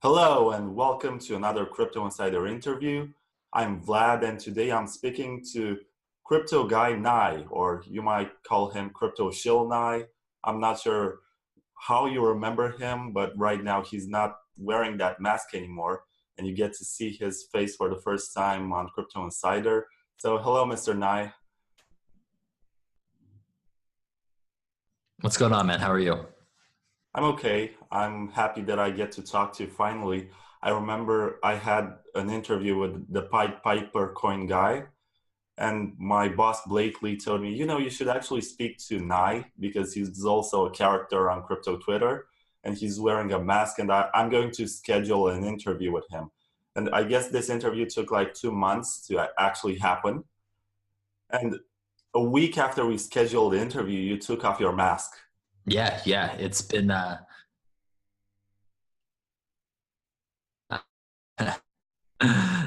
Hello and welcome to another Crypto Insider interview. I'm Vlad and today I'm speaking to crypto guy Nye, or you might call him Crypto Shill Nye. I'm not sure how you remember him, but right now he's not wearing that mask anymore and you get to see his face for the first time on Crypto Insider. So hello, Mr. Nye. What's going on, man? How are you? I'm okay. I'm happy that I get to talk to you finally. I remember I had an interview with the Pied Piper coin guy, and my boss blatantly told me, you should actually speak to Nye because he's also a character on crypto Twitter and he's wearing a mask. And I'm going to schedule an interview with him. And I guess this interview took like 2 months to actually happen. And a week after we scheduled the interview, you took off your mask. Yeah. It's been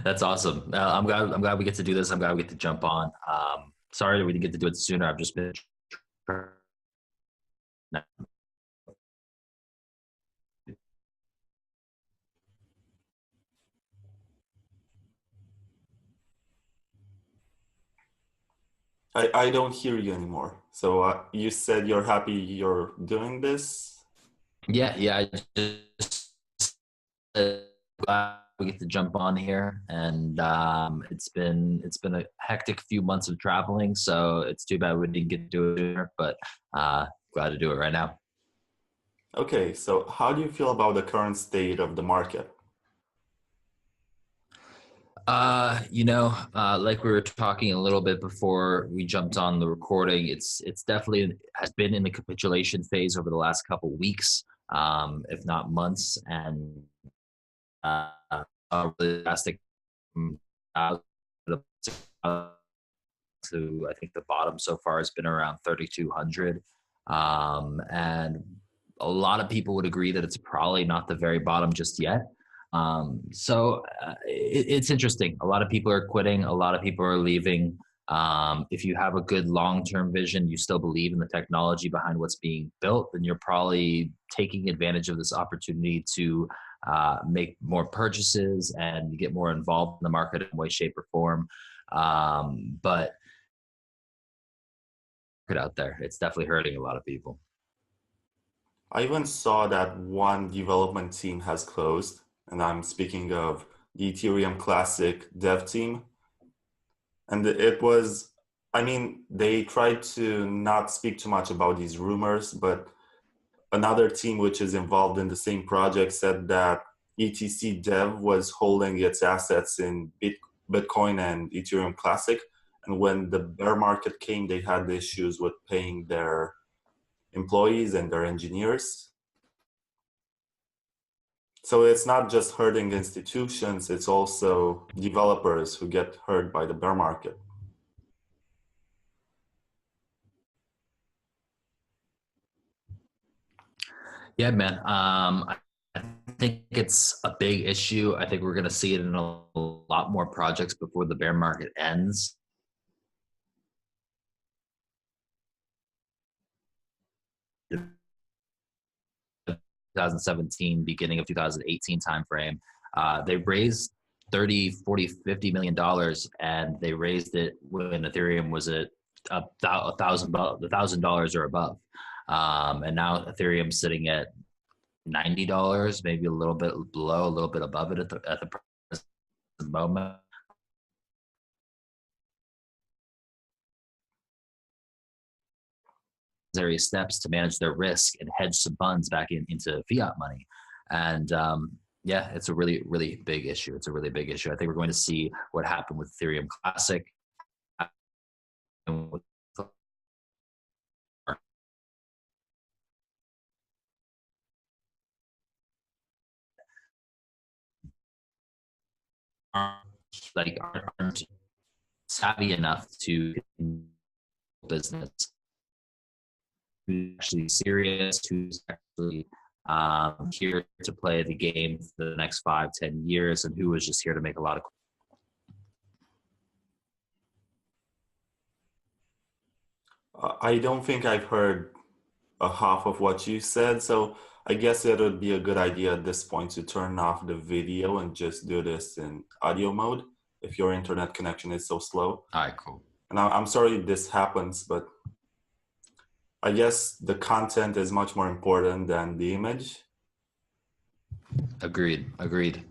that's awesome. I'm glad we get to do this. I'm glad we get to jump on. Sorry that we didn't get to do it sooner. I've just been I don't hear you anymore. So you said you're happy you're doing this. yeah. I just glad we get to jump on here, and it's been a hectic few months of traveling. So it's too bad we didn't get to do it sooner, but glad to do it right now. Okay, so how do you feel about the current state of the market? Like we were talking a little bit before we jumped on the recording, it's definitely has been in the capitulation phase over the last couple weeks, if not months, and uh, really drastic uh, to I think the bottom so far has been around 3,200, and a lot of people would agree that it's probably not the very bottom just yet. It's interesting. A lot of people are quitting. A lot of people are leaving. If you have a good long-term vision, you still believe in the technology behind what's being built, then you're probably taking advantage of this opportunity to make more purchases and get more involved in the market in way, shape, or form. But out there, it's definitely hurting a lot of people. I even saw that one development team has closed, and I'm speaking of the Ethereum Classic dev team. And it was, I mean, they tried to not speak too much about these rumors, but another team which is involved in the same project said that ETC Dev was holding its assets in Bitcoin and Ethereum Classic. And when the bear market came, they had issues with paying their employees and their engineers. So it's not just hurting institutions, it's also developers who get hurt by the bear market. Yeah, man. I think it's a big issue. I think we're going to see it in a lot more projects before the bear market ends. 2017, beginning of 2018 timeframe, they raised 30, 40, 50 million dollars, and they raised it when Ethereum was at $1,000 or above. And now Ethereum's sitting at $90, maybe a little bit below, a little bit above it at the present moment. Various steps to manage their risk and hedge some funds back into fiat money. And yeah, it's a really, really big issue. It's a really big issue. I think we're going to see what happened with Ethereum Classic. Like aren't savvy enough to business, who's actually serious, who's actually here to play the game for the next 5, 10 years, and who is just here to make a lot of. I don't think I've heard a half of what you said. So I guess it would be a good idea at this point to turn off the video and just do this in audio mode if your internet connection is so slow. All right, cool. And I'm sorry this happens, but I guess the content is much more important than the image. Agreed. Agreed.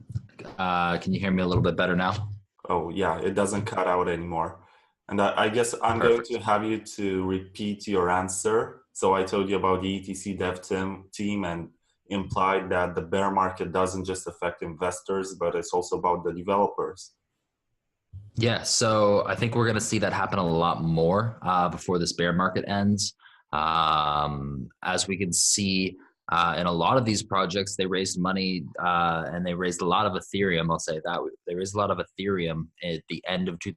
Can you hear me a little bit better now? Oh, yeah, it doesn't cut out anymore. And I guess I'm going to Perfect. have you to repeat your answer. So I told you about the ETC dev team and implied that the bear market doesn't just affect investors, but it's also about the developers. Yeah, so I think we're going to see that happen a lot more before this bear market ends. As we can see in a lot of these projects, they raised money and they raised a lot of Ethereum. I'll say that they raised a lot of Ethereum at the end of 2000.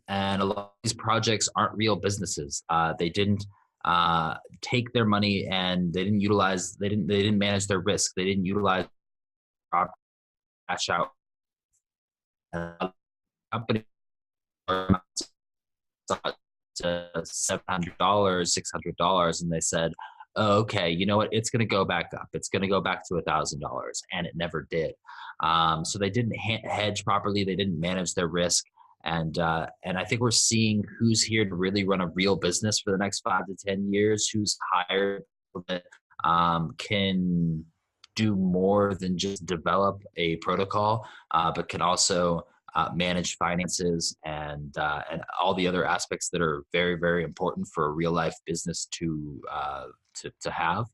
And a lot of these projects aren't real businesses. They didn't take their money and they didn't utilize. They didn't manage their risk. They didn't utilize proper cash out. Company to $700, $600, and they said, oh, "Okay, you know what? It's going to go back up. It's going to go back to $1,000," and it never did. So they didn't hedge properly. They didn't manage their risk, and I think we're seeing who's here to really run a real business for the next 5 to 10 years. Who's hired that can do more than just develop a protocol, but can also manage finances and all the other aspects that are very, very important for a real life business to have.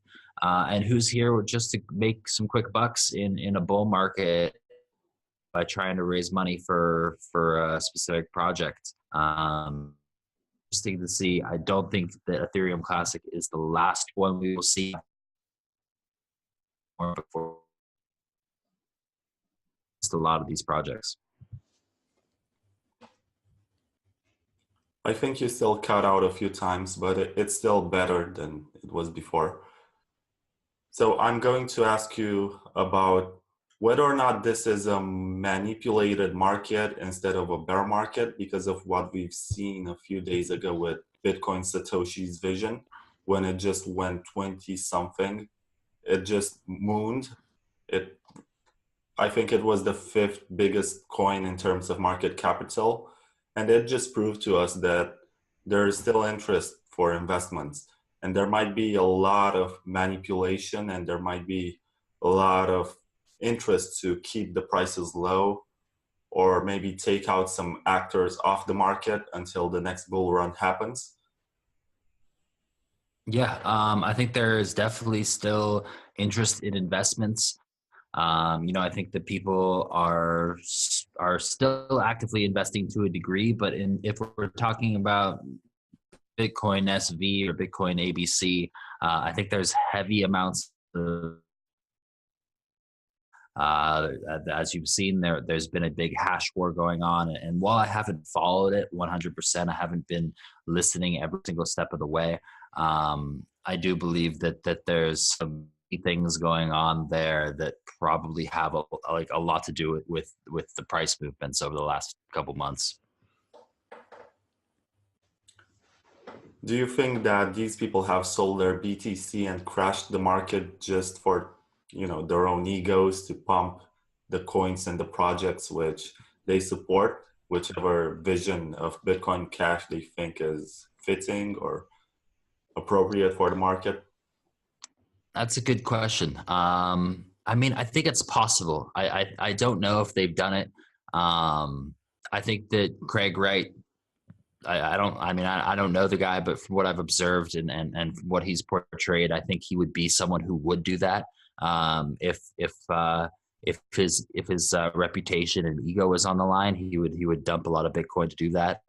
And who's here just to make some quick bucks in a bull market by trying to raise money for a specific project. Interesting to see. I don't think that Ethereum Classic is the last one we will see before just a lot of these projects. I think you still cut out a few times, but it's still better than it was before. So I'm going to ask you about whether or not this is a manipulated market instead of a bear market because of what we've seen a few days ago with Bitcoin Satoshi's vision when it just went 20 something. It just mooned. It, I think it was the fifth biggest coin in terms of market capital. And it just proved to us that there is still interest for investments. And there might be a lot of manipulation and there might be a lot of interest to keep the prices low or maybe take out some actors off the market until the next bull run happens. Yeah, I think there is definitely still interest in investments. I think that people are still actively investing to a degree, but if we're talking about Bitcoin SV or Bitcoin ABC, I think there's heavy amounts of as you've seen there's been a big hash war going on, and while I haven't followed it 100%, I haven't been listening every single step of the way. I do believe that there's some things going on there that probably have a lot to do with the price movements over the last couple months. Do you think that these people have sold their BTC and crashed the market just for, their own egos to pump the coins and the projects which they support, whichever vision of Bitcoin Cash they think is fitting or appropriate for the market? That's a good question. I mean, I think it's possible. I don't know if they've done it. I think that Craig Wright. I don't. I mean, I don't know the guy, but from what I've observed and what he's portrayed, I think he would be someone who would do that. If his reputation and ego is on the line, he would dump a lot of Bitcoin to do that.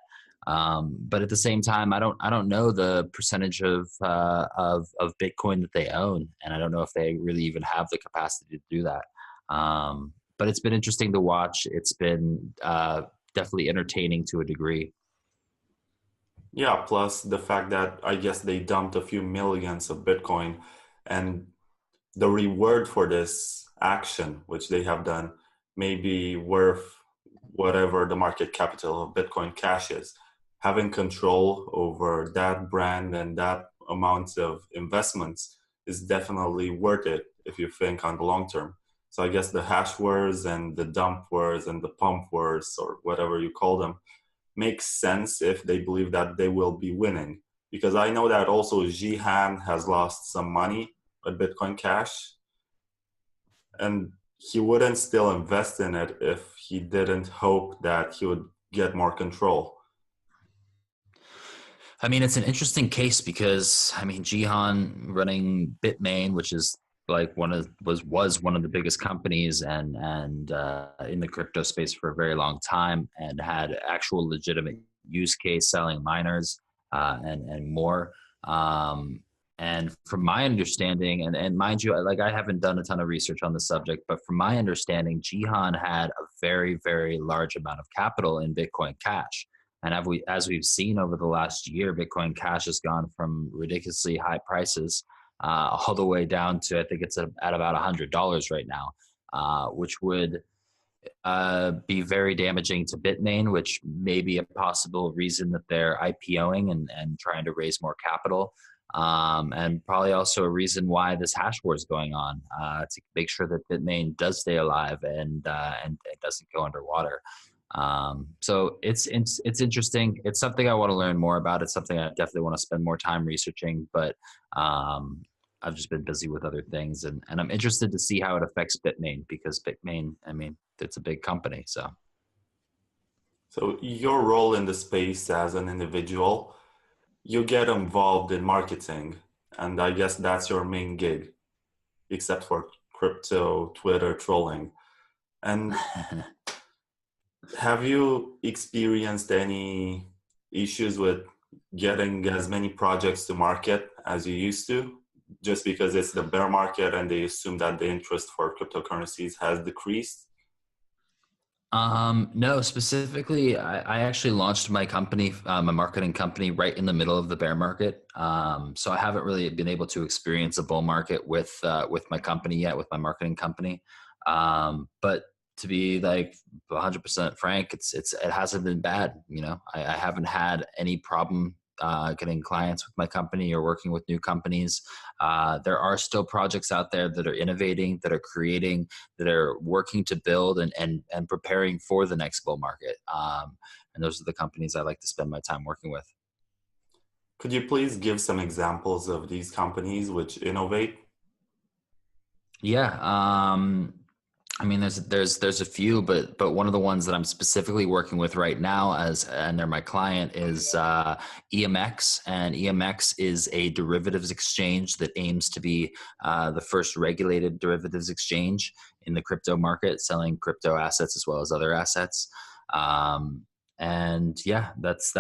But at the same time, I don't know the percentage of Bitcoin that they own, and I don't know if they really even have the capacity to do that. But it's been interesting to watch. It's been definitely entertaining to a degree. Yeah, plus the fact that I guess they dumped a few millions of Bitcoin and the reward for this action, which they have done, may be worth whatever the market capital of Bitcoin Cash is. Having control over that brand and that amount of investments is definitely worth it if you think on the long term. So I guess the hash words and the dump words and the pump words or whatever you call them makes sense if they believe that they will be winning. Because I know that also Jihan has lost some money at Bitcoin Cash, and he wouldn't still invest in it if he didn't hope that he would get more control. I mean, it's an interesting case because I mean, Jihan running Bitmain, which is like was one of the biggest companies and in the crypto space for a very long time, and had actual legitimate use case selling miners and more. Um, and from my understanding, and mind you, like I haven't done a ton of research on the subject, but from my understanding, Jihan had a very large amount of capital in Bitcoin Cash. And as we've seen over the last year, Bitcoin Cash has gone from ridiculously high prices all the way down to, I think it's at about $100 right now, which would be very damaging to Bitmain, which may be a possible reason that they're IPOing and trying to raise more capital. And probably also a reason why this hash war is going on, to make sure that Bitmain does stay alive and it doesn't go underwater. So it's interesting. It's something I want to learn more about. It's something I definitely want to spend more time researching, but I've just been busy with other things, and I'm interested to see how it affects Bitmain, because Bitmain, I mean, it's a big company. So your role in the space as an individual, you get involved in marketing, and I guess that's your main gig, except for crypto, Twitter trolling. And have you experienced any issues with getting as many projects to market as you used to? Just because it's the bear market and they assume that the interest for cryptocurrencies has decreased? No, specifically, I actually launched my company, my marketing company, right in the middle of the bear market. So I haven't really been able to experience a bull market with my company yet, with my marketing company. But to be like 100% frank, it hasn't been bad. You know, I haven't had any problem getting clients with my company or working with new companies. There are still projects out there that are innovating, that are creating, that are working to build and preparing for the next bull market. And those are the companies I like to spend my time working with. Could you please give some examples of these companies which innovate? Yeah. I mean, there's a few, but one of the ones that I'm specifically working with right now, and they're my client, is EMX, and EMX is a derivatives exchange that aims to be the first regulated derivatives exchange in the crypto market, selling crypto assets as well as other assets. Um, and yeah, that's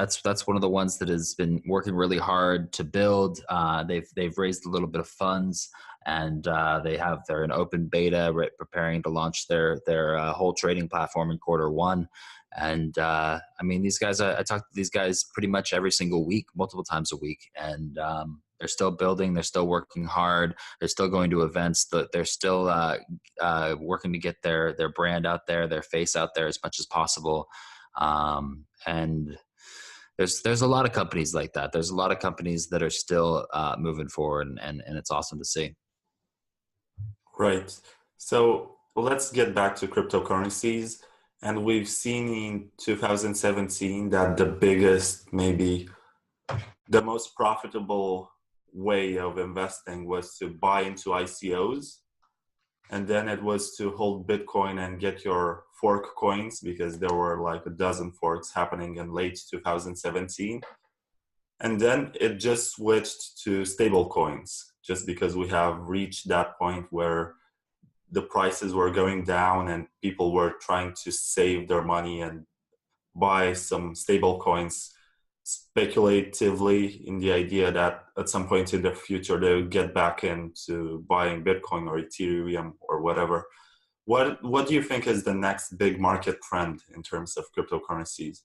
one of the ones that has been working really hard to build. They've raised a little bit of funds, and they're in open beta, right, preparing to launch their whole trading platform in Q1. And I mean, these guys, I talk to these guys pretty much every single week, multiple times a week, and they're still building, they're still working hard, they're still going to events, they're still working to get their brand out there, their face out there as much as possible. And there's a lot of companies like that. There's a lot of companies that are still moving forward, and it's awesome to see. Right. So let's get back to cryptocurrencies. And we've seen in 2017 that the biggest, maybe the most profitable way of investing was to buy into ICOs. And then it was to hold Bitcoin and get your fork coins because there were like a dozen forks happening in late 2017. And then it just switched to stable coins just because we have reached that point where the prices were going down and people were trying to save their money and buy some stable coins speculatively in the idea that at some point in the future they would get back into buying Bitcoin or Ethereum or whatever. What do you think is the next big market trend in terms of cryptocurrencies?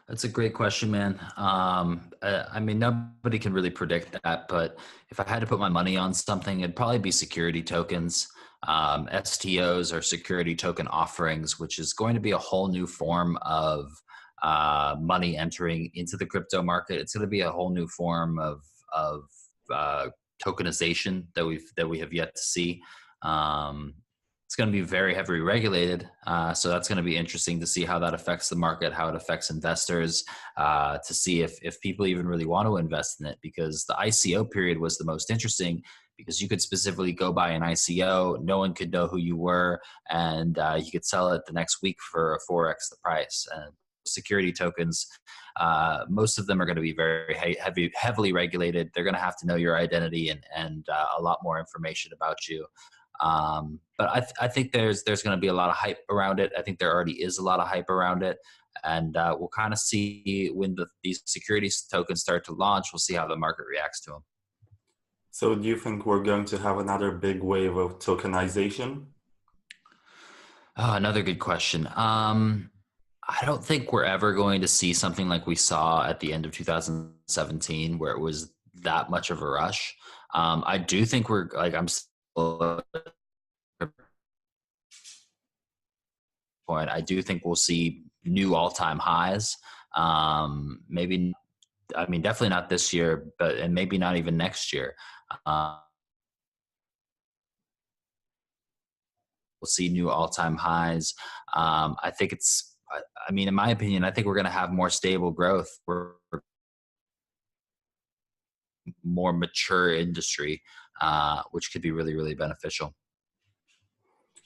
That's a great question, man. I mean, nobody can really predict that, but if I had to put my money on something, it'd probably be security tokens. STOs or security token offerings, which is going to be a whole new form of money entering into the crypto market. It's going to be a whole new form of tokenization that we have yet to see. Um, it's going to be very heavily regulated, so that's going to be interesting to see how that affects the market, how it affects investors, to see if people even really want to invest in it. Because the ICO period was the most interesting, because you could specifically go buy an ICO, no one could know who you were, and you could sell it the next week for 4x the price. And security tokens, most of them are going to be very heavily regulated. They're going to have to know your identity and a lot more information about you. But I think there's going to be a lot of hype around it. I think there already is a lot of hype around it, and we'll kind of see when these securities tokens start to launch. We'll see how the market reacts to them. So do you think we're going to have another big wave of tokenization? Oh, another good question. I don't think we're ever going to see something like we saw at the end of 2017, where it was that much of a rush. I do think we're like, I'm still point. I do think we'll see new all-time highs. Maybe, I mean, definitely not this year, and maybe not even next year. We'll see new all-time highs. I think I mean, in my opinion, I think we're going to have more stable growth. We're more mature industry, which could be really, really beneficial.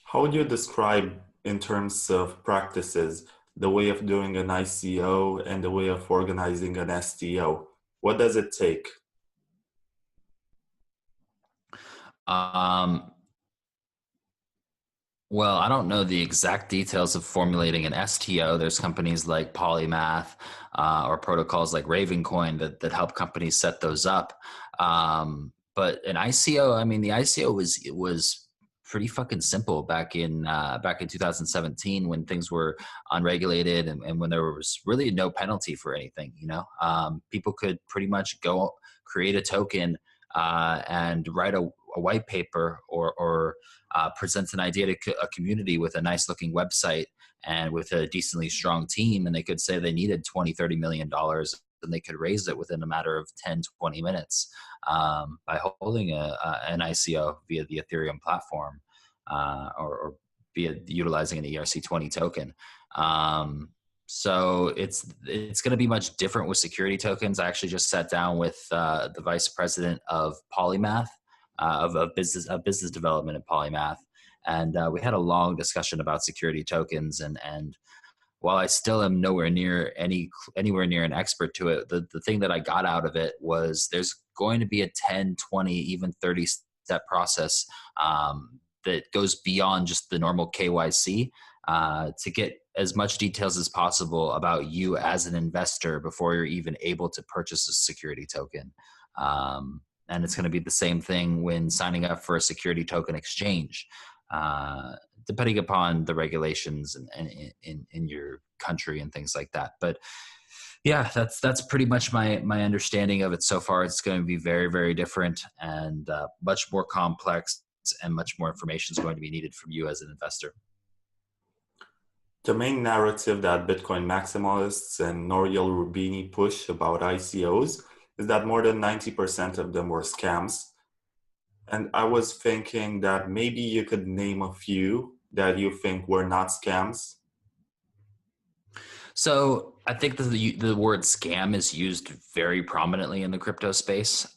How would you describe, in terms of practices, the way of doing an ICO and the way of organizing an STO? What does it take? Um, Well, I don't know the exact details of formulating an STO. There's companies like Polymath, or protocols like Ravencoin that help companies set those up. But an ICO, I mean, the ICO was pretty fucking simple back in 2017, when things were unregulated, and when there was really no penalty for anything. People could pretty much go create a token, and write a white paper, or presents an idea to a community with a nice looking website and with a decently strong team, and they could say they needed 20, $30 million, and they could raise it within a matter of 10, 20 minutes, by holding an ICO via the Ethereum platform, or via utilizing an ERC20 token. So it's going to be much different with security tokens. I actually just sat down with the vice president of Polymath, of business development at Polymath, and we had a long discussion about security tokens. And while I still am nowhere near anywhere near an expert to it, the thing that I got out of it was there's going to be a 10, 20, even 30 step process, that goes beyond just the normal KYC, to get as much details as possible about you as an investor before you're even able to purchase a security token. And it's going to be the same thing when signing up for a security token exchange, depending upon the regulations and in your country and things like that. But yeah, that's pretty much my understanding of it so far. It's going to be very, very different, and much more complex, and much more information is going to be needed from you as an investor. The main narrative that Bitcoin maximalists and Nouriel Roubini push about ICOs is that more than 90% of them were scams. And I was thinking that maybe you could name a few that you think were not scams. So I think the word scam is used very prominently in the crypto space.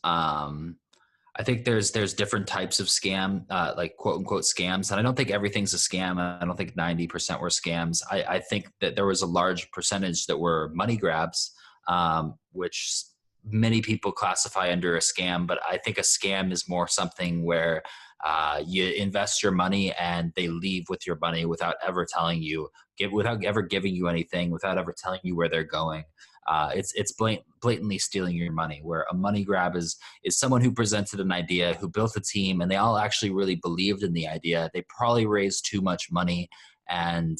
I think there's different types of scam, like quote unquote scams, and I don't think everything's a scam. I don't think 90% were scams. I think that there was a large percentage that were money grabs, which many people classify under a scam. But I think a scam is more something where you invest your money and they leave with your money without ever telling you, without ever giving you anything, without ever telling you where they're going. It's blatantly stealing your money. Where a money grab is someone who presented an idea, who built a team, and they all actually really believed in the idea. They probably raised too much money, and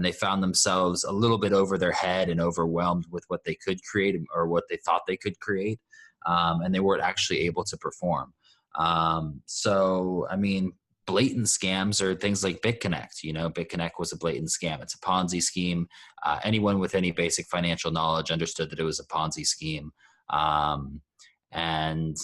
they found themselves a little bit over their head and overwhelmed with what they could create, or what they thought they could create, and they weren't actually able to perform. So I mean, blatant scams are things like BitConnect. You know, BitConnect was a blatant scam. It's a Ponzi scheme. Anyone with any basic financial knowledge understood that it was a Ponzi scheme. Um, and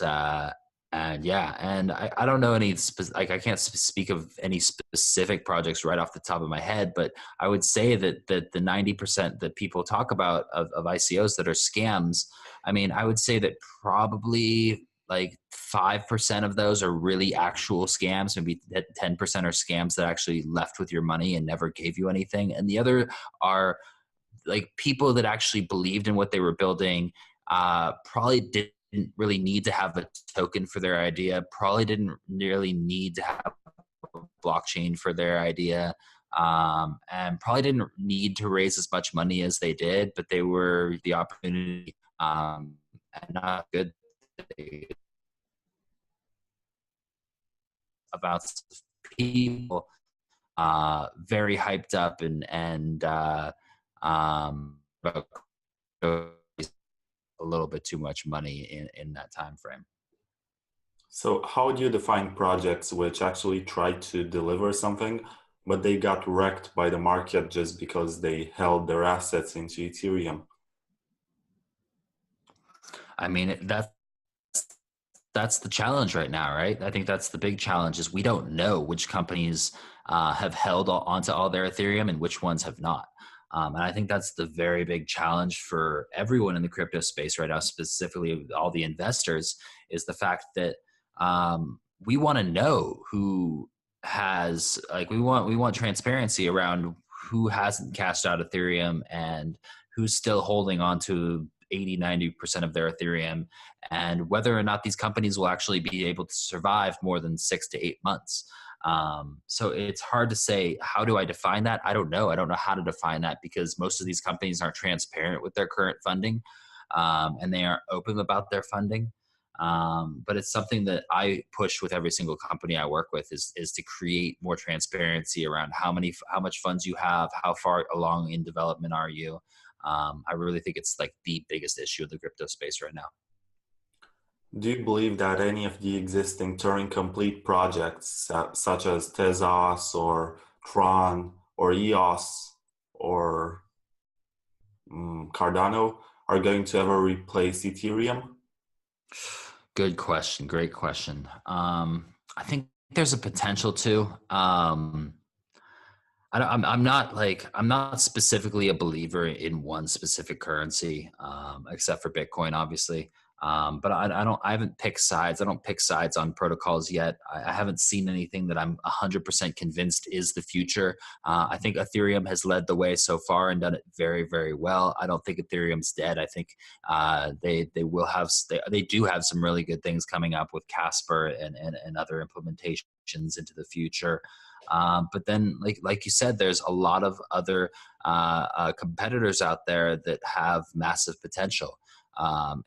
yeah, and I don't know any like I can't speak of any specific projects right off the top of my head, but I would say that the 90% that people talk about of ICOs that are scams, I mean, I would say that probably like 5% of those are really actual scams. Maybe 10% are scams that actually left with your money and never gave you anything, and the other are like people that actually believed in what they were building, probably didn't really need to have a token for their idea, probably didn't really need to have a blockchain for their idea, and probably didn't need to raise as much money as they did, but they were the opportunity, and not good about people, very hyped up and um, a little bit too much money in that time frame. So how do you define projects which actually tried to deliver something, but they got wrecked by the market just because they held their assets into Ethereum? I mean, that's the challenge right now, right? I think that's the big challenge is we don't know which companies have held onto all their Ethereum and which ones have not. And I think that's the very big challenge for everyone in the crypto space right now, specifically all the investors, is the fact that we want to know who has, like, we want transparency around who hasn't cashed out Ethereum and who's still holding on to 80-90% of their Ethereum, and whether or not these companies will actually be able to survive more than 6 to 8 months. So it's hard to say, how do I define that? I don't know. I don't know how to define that because most of these companies aren't transparent with their current funding, and they aren't open about their funding. But it's something that I push with every single company I work with is to create more transparency around how much funds you have, how far along in development are you. I really think it's like the biggest issue of the crypto space right now. Do you believe that any of the existing Turing complete projects, such as Tezos or Tron or EOS or Cardano, are going to ever replace Ethereum? Good question. Great question. I think there's a potential to. I'm not specifically a believer in one specific currency, except for Bitcoin, obviously. But I haven't picked sides. I don't pick sides on protocols yet. I haven't seen anything that I'm 100% convinced is the future. I think Ethereum has led the way so far and done it very, very well. I don't think Ethereum's dead. I think they do have some really good things coming up with Casper and other implementations into the future. But then, like you said, there's a lot of other competitors out there that have massive potential.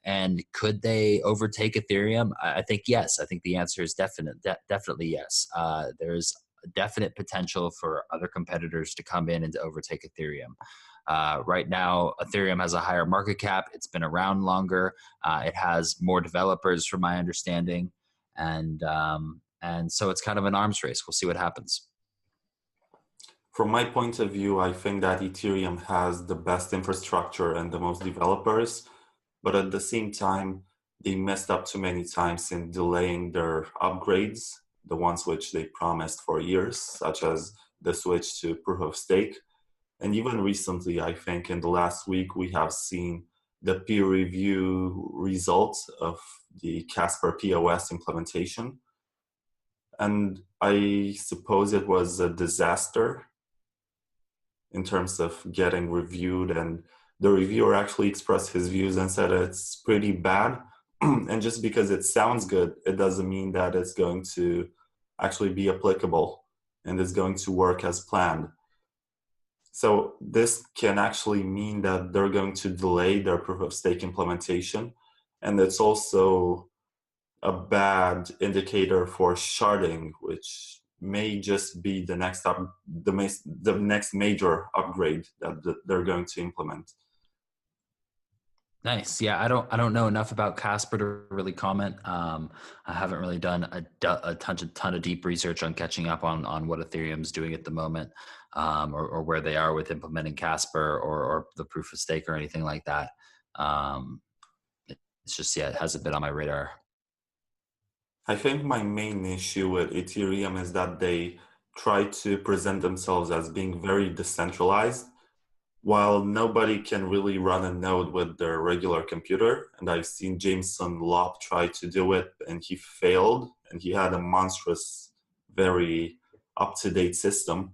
And could they overtake Ethereum? I think yes. I think the answer is definitely yes. There's definite potential for other competitors to come in and to overtake Ethereum. Right now, Ethereum has a higher market cap. It's been around longer. It has more developers, from my understanding, and so it's kind of an arms race. We'll see what happens. From my point of view, I think that Ethereum has the best infrastructure and the most developers, but at the same time, they messed up too many times in delaying their upgrades, the ones which they promised for years, such as the switch to proof of stake. And even recently, I think in the last week, we have seen the peer review results of the Casper POS implementation. And I suppose it was a disaster in terms of getting reviewed, and the reviewer actually expressed his views and said it's pretty bad. And just because it sounds good, it doesn't mean that it's going to actually be applicable and is going to work as planned. So this can actually mean that they're going to delay their proof of stake implementation. And it's also a bad indicator for sharding, which may just be the next major upgrade that they're going to implement. Nice. Yeah, I don't know enough about Casper to really comment. I haven't really done a ton of deep research on catching up on what Ethereum's doing at the moment, or where they are with implementing Casper or the proof of stake or anything like that. Um, it's just, yeah, it hasn't been on my radar. I think my main issue with Ethereum is that they try to present themselves as being very decentralized, while nobody can really run a node with their regular computer. And I've seen Jameson Lopp try to do it and he failed, and he had a monstrous, very up to date system.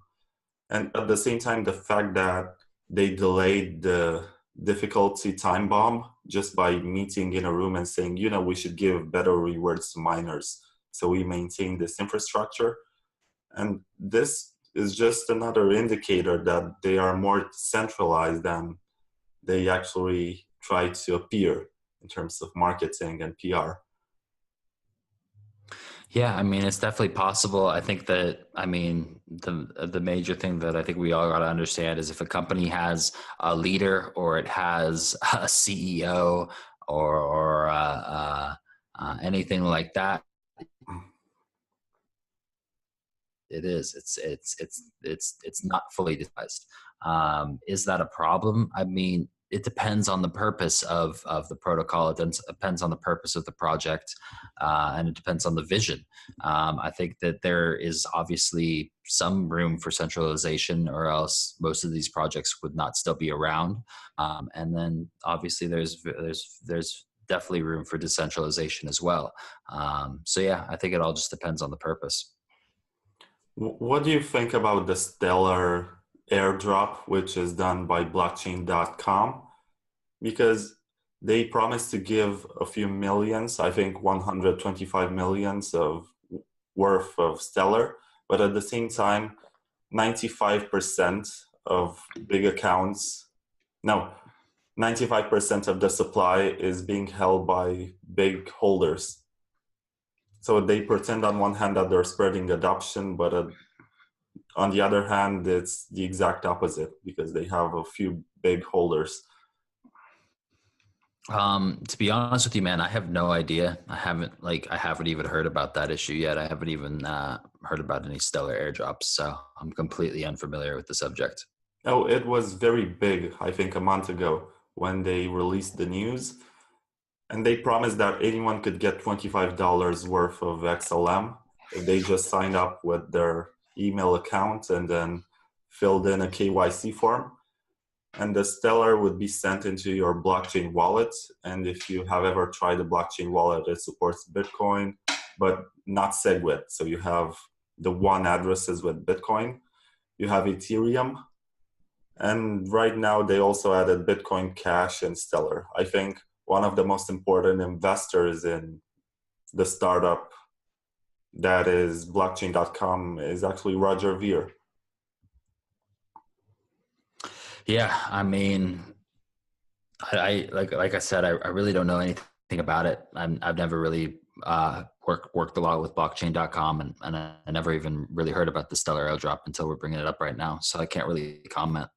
And at the same time, the fact that they delayed the difficulty time bomb just by meeting in a room and saying, we should give better rewards to miners. So we maintain this infrastructure. And this is just another indicator that they are more centralized than they actually try to appear in terms of marketing and PR. Yeah, I mean, it's definitely possible. I think that, I mean, the major thing that I think we all got to understand is if a company has a leader or it has a CEO or anything like that, it is. It's not fully devised. Is that a problem? I mean, it depends on the purpose of the protocol. It depends on the purpose of the project, and it depends on the vision. I think that there is obviously some room for centralization, or else most of these projects would not still be around. And then obviously there's definitely room for decentralization as well. So yeah, I think it all just depends on the purpose. What do you think about the Stellar airdrop, which is done by blockchain.com? Because they promised to give a few millions, I think 125 millions of worth of Stellar, but at the same time, 95% of big accounts, no, 95% of the supply is being held by big holders. So they pretend on one hand that they're spreading adoption, but on the other hand, it's the exact opposite because they have a few big holders. To be honest with you, man, I have no idea. I haven't even heard about that issue yet. I haven't even heard about any stellar airdrops, so I'm completely unfamiliar with the subject. Oh, it was very big, I think, a month ago when they released the news. And they promised that anyone could get $25 worth of XLM if they just signed up with their email account and then filled in a KYC form. And the Stellar would be sent into your blockchain wallet. And if you have ever tried a blockchain wallet, it supports Bitcoin, but not SegWit. So you have the one addresses with Bitcoin. You have Ethereum. And right now, they also added Bitcoin Cash and Stellar. I think one of the most important investors in the startup that is blockchain.com is actually Roger Ver. Yeah, I mean, I like I said, I really don't know anything about it. I've never really worked a lot with blockchain.com, and I never even really heard about the stellar airdrop until we're bringing it up right now. So I can't really comment.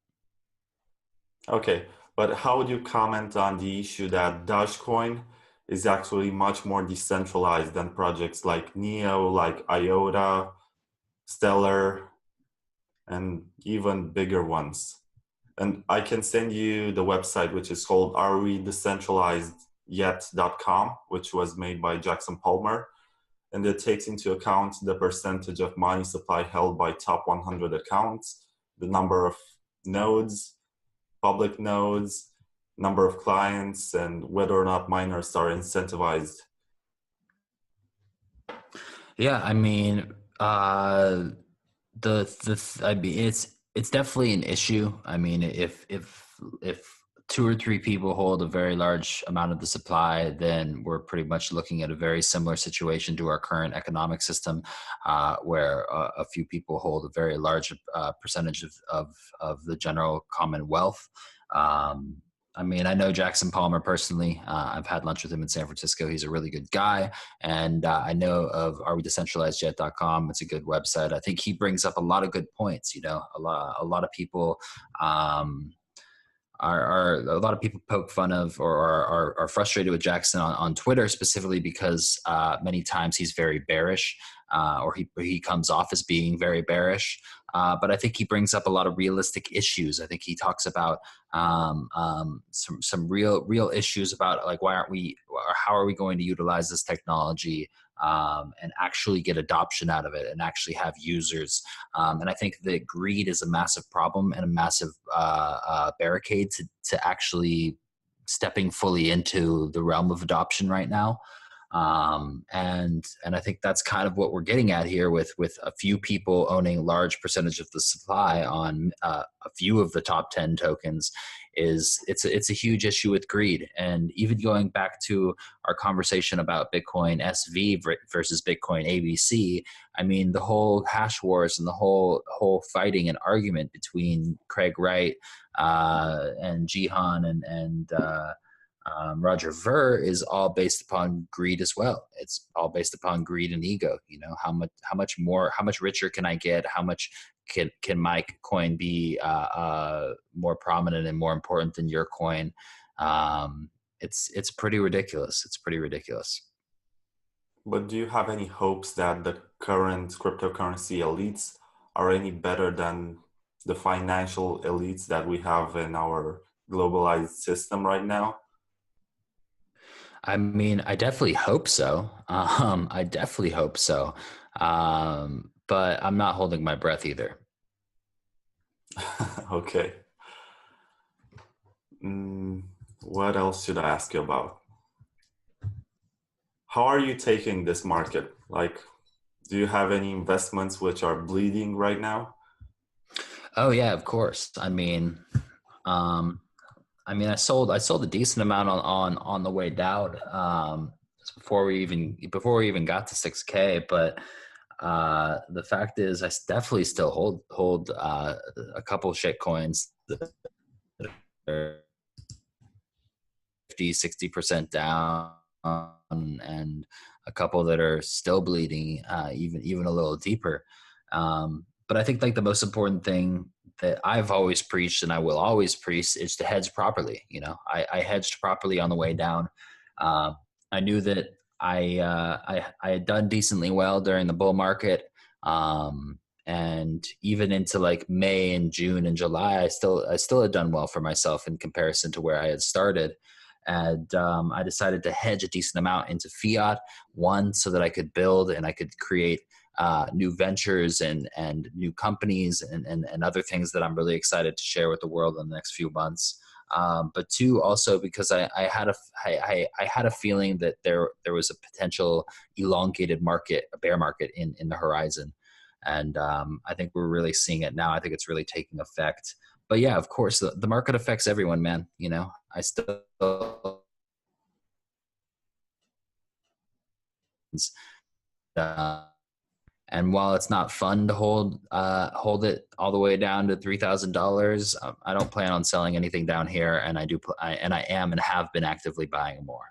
Okay, but how would you comment on the issue that Dogecoin is actually much more decentralized than projects like Neo, like IOTA, Stellar, and even bigger ones? And I can send you the website, which is called arewedecentralizedyet.com, which was made by Jackson Palmer. And it takes into account the percentage of money supply held by top 100 accounts, the number of nodes, public nodes, number of clients, and whether or not miners are incentivized. Yeah, I mean, I mean, it's definitely an issue. I mean, if two or three people hold a very large amount of the supply, then we're pretty much looking at a very similar situation to our current economic system, where a few people hold a very large percentage of the general commonwealth. Um, I mean, I know Jackson Palmer personally. I've had lunch with him in San Francisco. He's a really good guy. And I know of arewedecentralizedjet.com. It's a good website. I think he brings up a lot of good points. You know, a lot of people, um, are a lot of people poke fun of or are frustrated with Jackson on Twitter specifically because many times he's very bearish or he comes off as being very bearish. But I think he brings up a lot of realistic issues. I think he talks about some real issues about like why aren't we or how are we going to utilize this technology and actually get adoption out of it and actually have users. And I think that greed is a massive problem and a massive barricade to actually stepping fully into the realm of adoption right now. And I think that's kind of what we're getting at here with a few people owning large percentage of the supply on a few of the top 10 tokens is it's a huge issue with greed. And even going back to our conversation about Bitcoin SV versus Bitcoin ABC, I mean the whole hash wars and the whole fighting and argument between Craig Wright and Jihan and Roger Ver is all based upon greed as well. It's all based upon greed and ego. You know, how much richer can I get? How much can my coin be more prominent and more important than your coin? It's pretty ridiculous. It's pretty ridiculous. But do you have any hopes that the current cryptocurrency elites are any better than the financial elites that we have in our globalized system right now? I mean, I definitely hope so. I definitely hope so. But I'm not holding my breath either. Okay. What else should I ask you about? How are you taking this market? Like, do you have any investments which are bleeding right now? Oh yeah, of course. Um, I sold a decent amount on the way down before we even got to 6K. But the fact is, I definitely still hold a couple shit coins that are 50-60% down, and a couple that are still bleeding, even a little deeper. But I think like the most important thing that I've always preached and I will always preach is to hedge properly. You know, I hedged properly on the way down. Uh, I knew that I had done decently well during the bull market. And even into like May and June and July, I still had done well for myself in comparison to where I had started. And I decided to hedge a decent amount into fiat, one, so that I could build and I could create new ventures and new companies and other things that I'm really excited to share with the world in the next few months. But two, also because I had a feeling that there was a potential elongated market, a bear market in the horizon. And I think we're really seeing it now. I think it's really taking effect. But yeah, of course, the market affects everyone, man. You know, I still uh, and while it's not fun to hold it all the way down to $3,000, I don't plan on selling anything down here, and I am and have been actively buying more.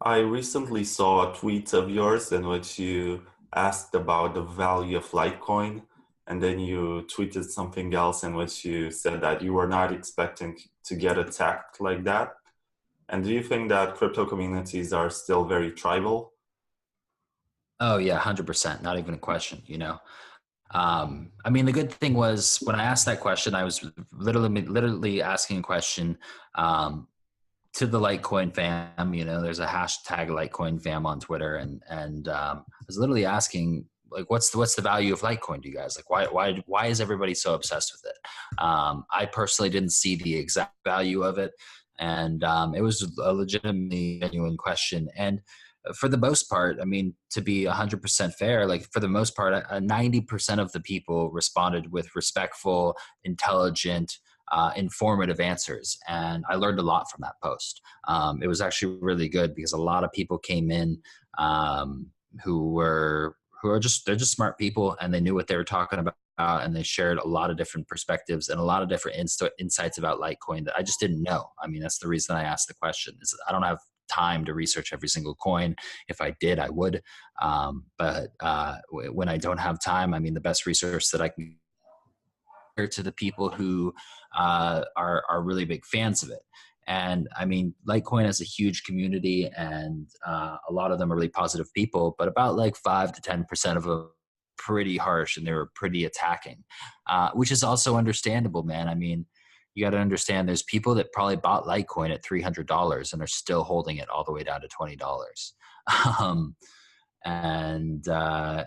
I recently saw a tweet of yours in which you asked about the value of Litecoin, and then you tweeted something else in which you said that you were not expecting to get attacked like that. And do you think that crypto communities are still very tribal? Oh yeah, 100%. Not even a question. You know, I mean, the good thing was when I asked that question, I was literally asking a question to the Litecoin fam. You know, there's a hashtag Litecoin fam on Twitter, and I was literally asking like, what's the value of Litecoin to you guys? Like, why is everybody so obsessed with it? I personally didn't see the exact value of it, and it was a legitimately genuine question. And for the most part, I mean, to be 100% fair, like for the most part, 90% of the people responded with respectful, intelligent, informative answers. And I learned a lot from that post. It was actually really good because a lot of people came in um, they're just smart people and they knew what they were talking about. And they shared a lot of different perspectives and a lot of different insights about Litecoin that I just didn't know. I mean, that's the reason I asked the question. Is I don't have time to research every single coin. If I did, I would. But when I don't have time, I mean, the best research that I can to the people who are really big fans of it. And I mean, Litecoin has a huge community, and a lot of them are really positive people, but about like 5 to 10% of them pretty harsh, and they were pretty attacking, which is also understandable, man. I mean, you got to understand there's people that probably bought Litecoin at $300 and are still holding it all the way down to $20. um, and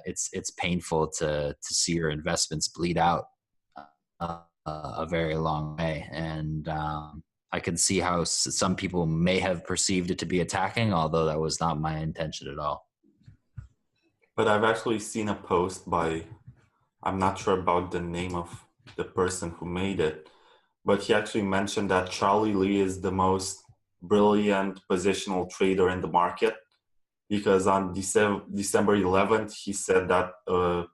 it's painful to see your investments bleed out a very long way. And I can see how some people may have perceived it to be attacking, although that was not my intention at all. But I've actually seen a post by, I'm not sure about the name of the person who made it, but he actually mentioned that Charlie Lee is the most brilliant positional trader in the market, because on December 11th, he said that a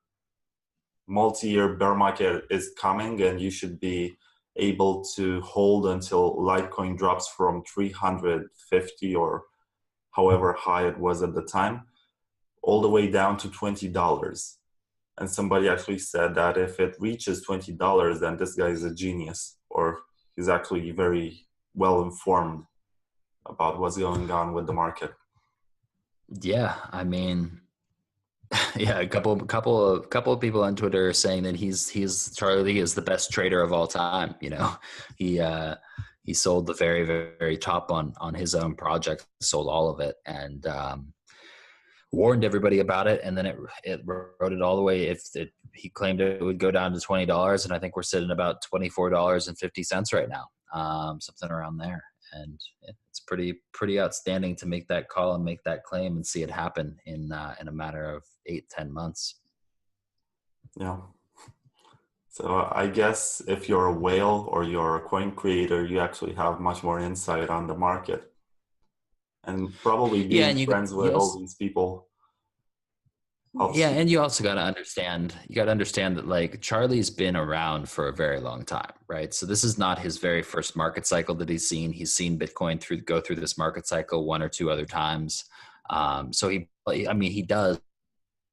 multi-year bear market is coming and you should be able to hold until Litecoin drops from 350 or however high it was at the time, all the way down to $20. And somebody actually said that if it reaches $20, then this guy is a genius, or he's actually very well informed about what's going on with the market. Yeah, I mean, yeah, a couple of people on Twitter are saying that he's Charlie Lee is the best trader of all time. You know, he sold the very, very top on his own project, sold all of it, and warned everybody about it, and then it rode it all the way. He claimed it would go down to $20, and I think we're sitting about $24.50 right now, something around there. And it's pretty outstanding to make that call and make that claim and see it happen in a matter of 8-10 months. Yeah. So I guess if you're a whale or you're a coin creator, you actually have much more insight on the market, and probably being friends with all these people helps. Yeah, and you also got to understand that like Charlie's been around for a very long time, right? So this is not his very first market cycle that he's seen. He's seen Bitcoin go through this market cycle one or two other times. So he does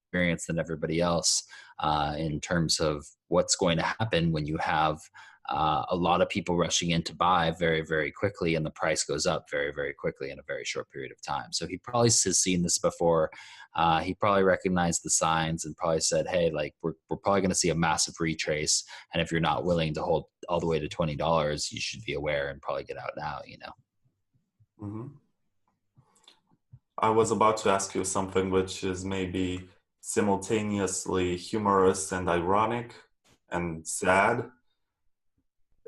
experience than everybody else in terms of what's going to happen when you have a lot of people rushing in to buy very, very quickly, and the price goes up very, very quickly in a very short period of time. So he probably has seen this before. He probably recognized the signs and probably said, hey, like we're probably going to see a massive retrace. And if you're not willing to hold all the way to $20, you should be aware and probably get out now, you know? Mm-hmm. I was about to ask you something which is maybe simultaneously humorous and ironic and sad.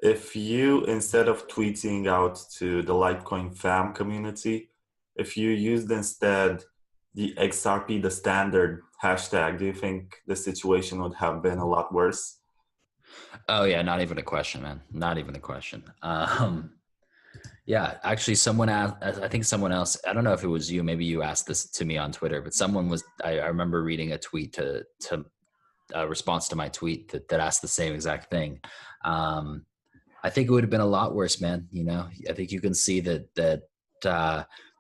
If you, instead of tweeting out to the Litecoin fam community, if you used instead the XRP, the standard hashtag, do you think the situation would have been a lot worse? Oh yeah, not even a question, man. Not even a question. Yeah, actually someone asked, I think someone else, I don't know if it was you, maybe you asked this to me on Twitter, but I remember reading a tweet to a response to my tweet that asked the same exact thing. I think it would have been a lot worse, man. You know, I think you can see that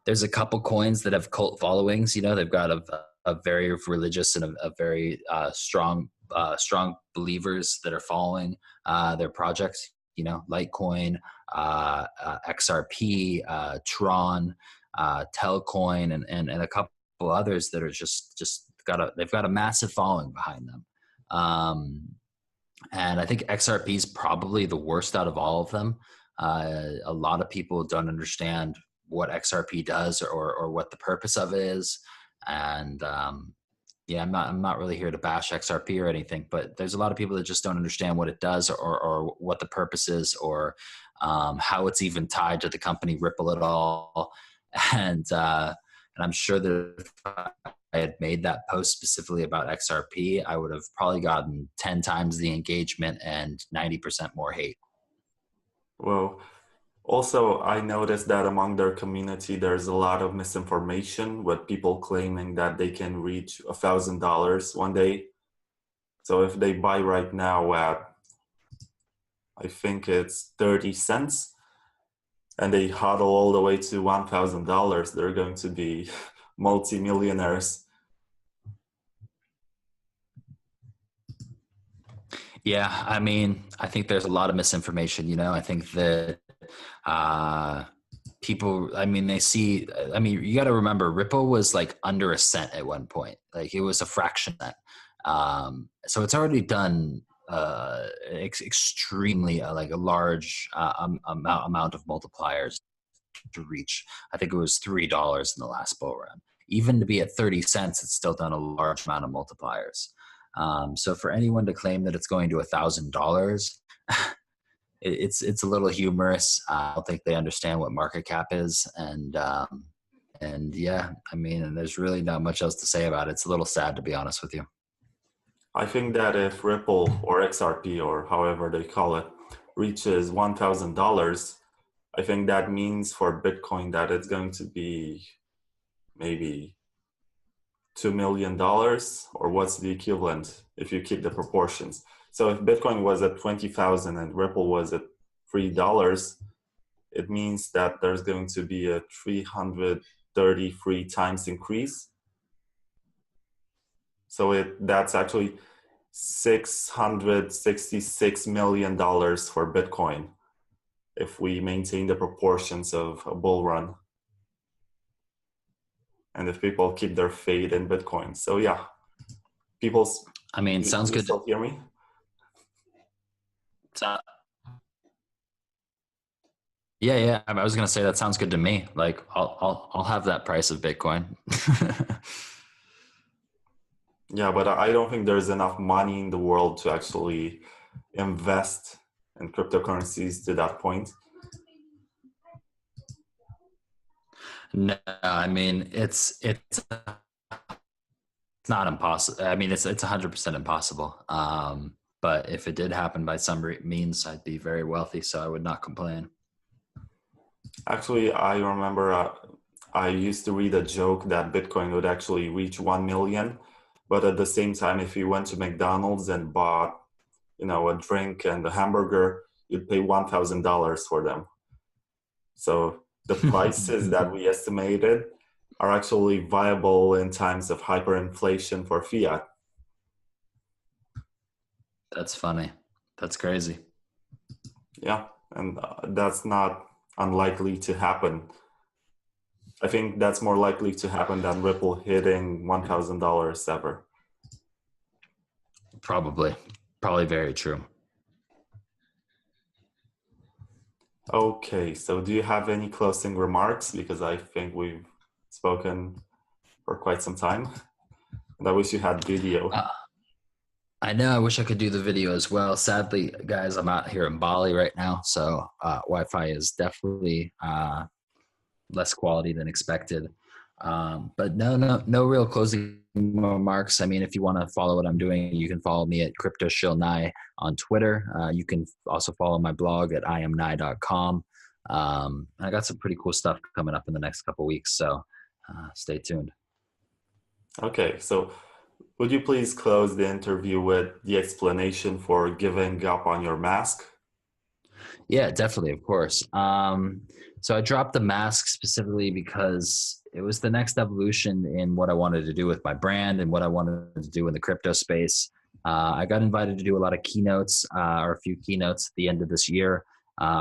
there's a couple coins that have cult followings. You know, they've got a very religious and a very strong believers that are following their projects. You know, Litecoin, XRP, Tron, Telcoin, and a couple others that are just they've got a massive following behind them. And I think XRP is probably the worst out of all of them. A lot of people don't understand what XRP does or what the purpose of it is. And yeah, I'm not really here to bash XRP or anything, but there's a lot of people that just don't understand what it does or what the purpose is or how it's even tied to the company Ripple at all. And I'm sure that if I had made that post specifically about XRP, I would have probably gotten 10 times the engagement and 90% more hate. Well, also, I noticed that among their community, there's a lot of misinformation with people claiming that they can reach $1,000 one day. So if they buy right now at, I think it's 30 cents, and they hodl all the way to $1,000, they're going to be multi-millionaires. Yeah, I mean, I think there's a lot of misinformation. I think that uh, people, I mean, they see, I mean, you got to remember, Ripple was like under a cent at one point. Like it was a fraction of that. So it's already done extremely like a large amount of multipliers to reach. I think it was $3 in the last bull run. Even to be at 30 cents, it's still done a large amount of multipliers. So for anyone to claim that it's going to $1,000, it's a little humorous. I don't think they understand what market cap is, and yeah, I mean, and there's really not much else to say about it. It's a little sad, to be honest with you. I think that if Ripple or XRP or however they call it reaches $1,000, I think that means for Bitcoin that it's going to be maybe $2 million, or what's the equivalent if you keep the proportions. So if Bitcoin was at 20,000 and Ripple was at $3, it means that there's going to be a 333 times increase. So that's actually $666 million for Bitcoin if we maintain the proportions of a bull run and if people keep their faith in Bitcoin. So yeah, people's. I mean, Do sounds you good. still hear me? Yeah. I was gonna say that sounds good to me. Like, I'll have that price of Bitcoin. Yeah, but I don't think there's enough money in the world to actually invest in cryptocurrencies to that point. No, I mean, it's not impossible. I mean, it's 100% impossible. But if it did happen by some means, I'd be very wealthy, so I would not complain. Actually, I remember I used to read a joke that Bitcoin would actually reach 1 million, but at the same time, if you went to McDonald's and bought, a drink and a hamburger, you'd pay $1,000 for them. So the prices that we estimated are actually viable in times of hyperinflation for fiat. That's funny. That's crazy. Yeah, and that's not unlikely to happen. I think that's more likely to happen than Ripple hitting $1,000 ever. Probably very true. Okay, so do you have any closing remarks? Because I think we've spoken for quite some time, and I wish you had video. I know. I wish I could do the video as well. Sadly, guys, I'm out here in Bali right now, so Wi-Fi is definitely less quality than expected. But no real closing remarks. I mean, if you want to follow what I'm doing, you can follow me at CryptoShillNai on Twitter. You can also follow my blog at iamnai.com. I got some pretty cool stuff coming up in the next couple of weeks, so stay tuned. Okay, so would you please close the interview with the explanation for giving up on your mask? Yeah, definitely, of course. So I dropped the mask specifically because it was the next evolution in what I wanted to do with my brand and what I wanted to do in the crypto space. I got invited to do a lot of keynotes, or a few keynotes at the end of this year,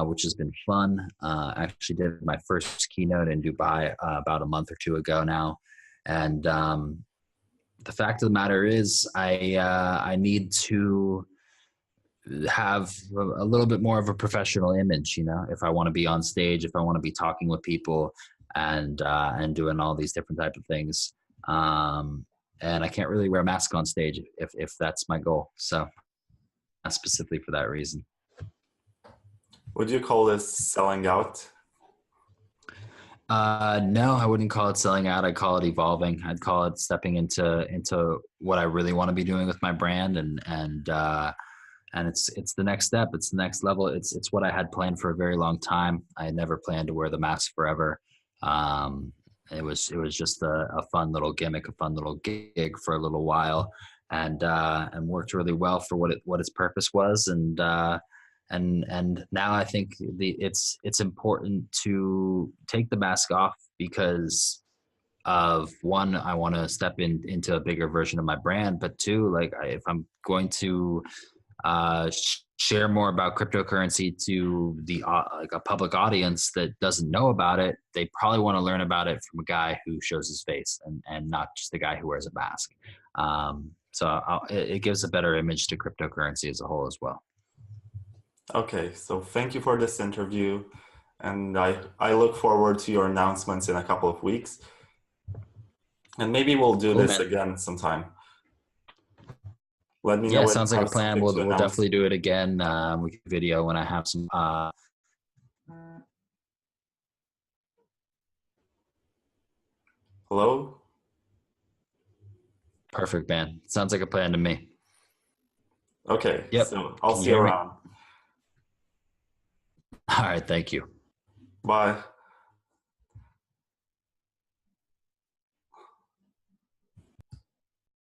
which has been fun. I actually did my first keynote in Dubai about a month or two ago now, and the fact of the matter is, I need to have a little bit more of a professional image, if I want to be on stage, if I want to be talking with people and doing all these different type of things. And I can't really wear a mask on stage if that's my goal. So specifically for that reason. Would you call this selling out? No, I wouldn't call it selling out. I'd call it evolving. I'd call it stepping into what I really want to be doing with my brand, and it's the next step. It's the next level. It's what I had planned for a very long time. I had never planned to wear the mask forever. It was just a fun little gimmick, a fun little gig for a little while, and worked really well for what its purpose was. And now I think it's important to take the mask off because of one, I want to step into a bigger version of my brand, but two, like if I'm going to share more about cryptocurrency to the like a public audience that doesn't know about it, they probably want to learn about it from a guy who shows his face and not just the guy who wears a mask. So it gives a better image to cryptocurrency as a whole as well. Okay, so thank you for this interview, and I look forward to your announcements in a couple of weeks, and maybe we'll do Cool, this man. again sometime. Let me know Yeah, when you sounds like a have plan. something to We'll announce. definitely do it again. We can video when I have some. Hello? Perfect, man. Sounds like a plan to me. Okay, Yep. so I'll Can you see you hear me? around. All right. Thank you. Bye.